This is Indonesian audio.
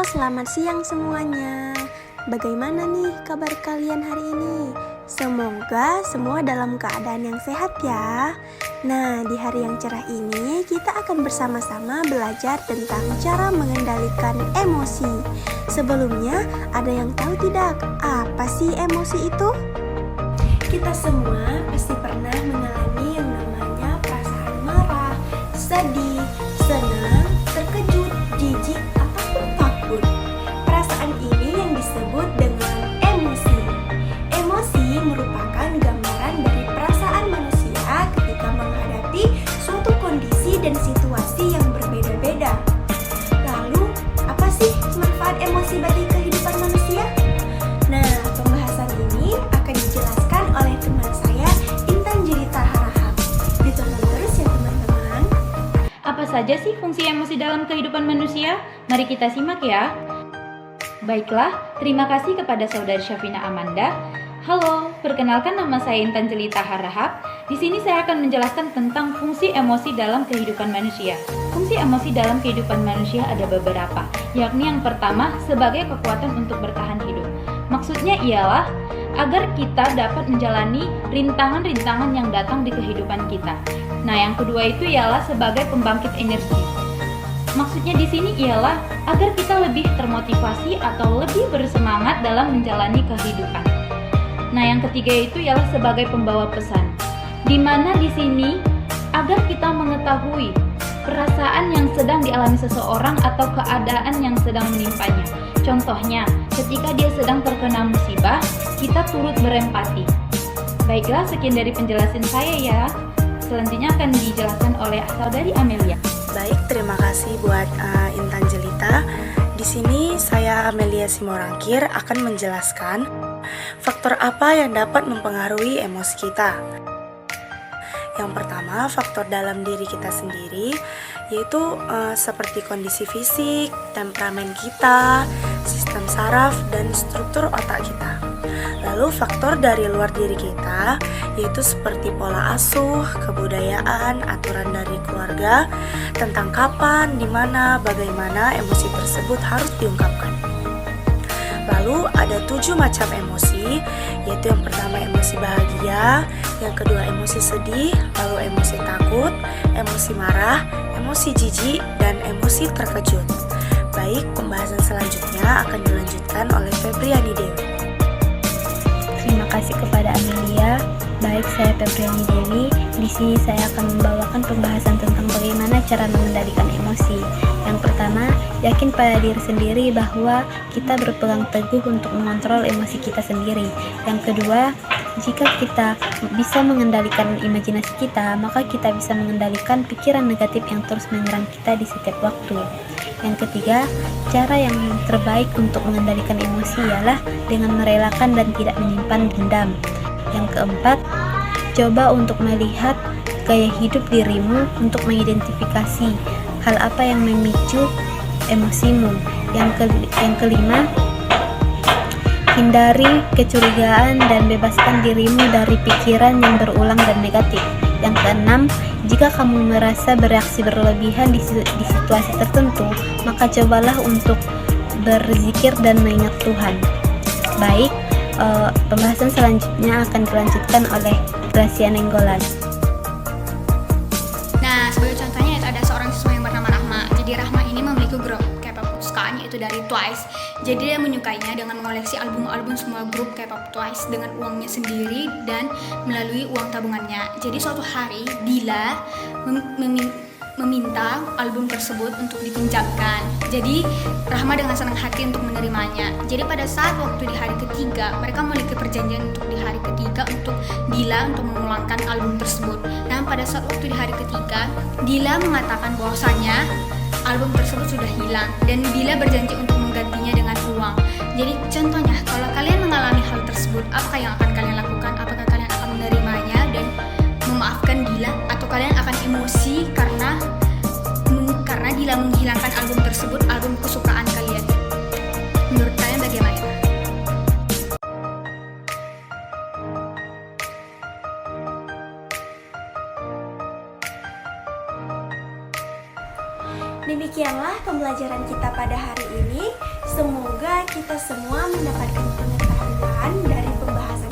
selamat siang semuanya. Bagaimana nih kabar kalian hari ini? Semoga semua dalam keadaan yang sehat ya. Nah, di hari yang cerah ini kita akan bersama-sama belajar tentang cara mengendalikan emosi. Sebelumnya, ada yang tahu tidak apa sih emosi itu? Kita semua pasti pernah mengalami yang namanya perasaan marah, sedih, senang, terkejut, jijik, ataupun takut. Perasaan ini yang disebut dengan emosi. Emosi merupakan gambaran dari perasaan manusia ketika menghadapi suatu kondisi dan situasi yang berbeda-beda. Lalu, apa sih manfaat emosi bagi kehidupan manusia? Nah, pembahasan ini akan dijelaskan oleh teman saya, Intan Jelita Harahap. Ditonton terus ya teman-teman. Apa saja sih fungsi emosi dalam kehidupan manusia? Mari kita simak ya. Baiklah, terima kasih kepada Saudari Syafina Amanda. Halo, perkenalkan nama saya Intan Jelita Harahap. Di sini saya akan menjelaskan tentang fungsi emosi dalam kehidupan manusia. Fungsi emosi dalam kehidupan manusia ada beberapa, yakni yang pertama sebagai kekuatan untuk bertahan hidup. Maksudnya ialah agar kita dapat menjalani rintangan-rintangan yang datang di kehidupan kita. Nah, yang kedua itu ialah sebagai pembangkit energi. Maksudnya di sini ialah agar kita lebih termotivasi atau lebih bersemangat dalam menjalani kehidupan. Nah, yang ketiga itu ialah sebagai pembawa pesan. Di mana di sini agar kita mengetahui perasaan yang sedang dialami seseorang atau keadaan yang sedang menimpanya. Contohnya, ketika dia sedang terkena musibah, kita turut berempati. Baiklah, sekian dari penjelasan saya ya. Selanjutnya akan dijelaskan oleh Saudari Amelia. Baik, terima kasih buat Intan Jelita. Di sini saya Amelia Simorangkir akan menjelaskan faktor apa yang dapat mempengaruhi emosi kita. Yang pertama, faktor dalam diri kita sendiri, yaitu seperti kondisi fisik, temperamen kita, sistem saraf, dan struktur otak kita. Lalu faktor dari luar diri kita, yaitu seperti pola asuh, kebudayaan, aturan dari keluarga, tentang kapan, di mana, bagaimana emosi tersebut harus diungkapkan. Lalu ada 7 macam emosi, yaitu yang pertama emosi bahagia, yang kedua emosi sedih, lalu emosi takut, emosi marah, emosi jijik, dan emosi terkejut. Baik, pembahasan selanjutnya akan dilanjutkan oleh Febriani Dewi. Terima kasih kepada Amelia. Baik, saya Febriani Dewi. Di sini saya akan membawakan pembahasan tentang bagaimana cara mengendalikan emosi. Yang pertama, yakin pada diri sendiri bahwa kita berpegang teguh untuk mengontrol emosi kita sendiri. Yang kedua, jika kita bisa mengendalikan imajinasi kita, maka kita bisa mengendalikan pikiran negatif yang terus menyerang kita di setiap waktu. Yang ketiga, cara yang terbaik untuk mengendalikan emosi ialah dengan merelakan dan tidak menyimpan dendam. Yang keempat, coba untuk melihat gaya hidup dirimu untuk mengidentifikasi hal apa yang memicu emosimu. Yang kelima, hindari kecurigaan dan bebaskan dirimu dari pikiran yang berulang dan negatif. Yang keenam, jika kamu merasa bereaksi berlebihan di situasi tertentu, maka cobalah untuk berzikir dan mengingat Tuhan. Baik, pembahasan selanjutnya akan dilanjutkan oleh Gracia Nenggolan. Nah, sebagai contohnya ada seorang siswa yang bernama Rahma. Jadi Rahma ini memiliki grup K-pop kesukaan, yaitu dari Twice. Jadi dia menyukainya dengan mengoleksi album-album semua grup K-pop Twice dengan uangnya sendiri dan melalui uang tabungannya. Jadi suatu hari Dila meminta album tersebut untuk dipinjamkan. Jadi Rahma dengan senang hati untuk menerimanya. Jadi pada saat waktu di hari ketiga, mereka memiliki perjanjian untuk di hari ketiga untuk Dila untuk memulangkan album tersebut. Nah, pada saat waktu di hari ketiga, Dila mengatakan bahwasanya album tersebut sudah hilang dan Dila berjanji untuk menggantinya dengan uang. Jadi contohnya, kalau kalian mengalami hal tersebut, apa yang akan kalian lakukan? Apakah kalian akan menerimanya dan memaafkan Dila, atau kalian akan emosi karena Dila menghilangkan album tersebut, album kesukaan kalian? Menurut kalian bagaimana? Demikianlah pembelajaran kita pada hari ini. Semoga kita semua mendapatkan pengetahuan dari pembahasan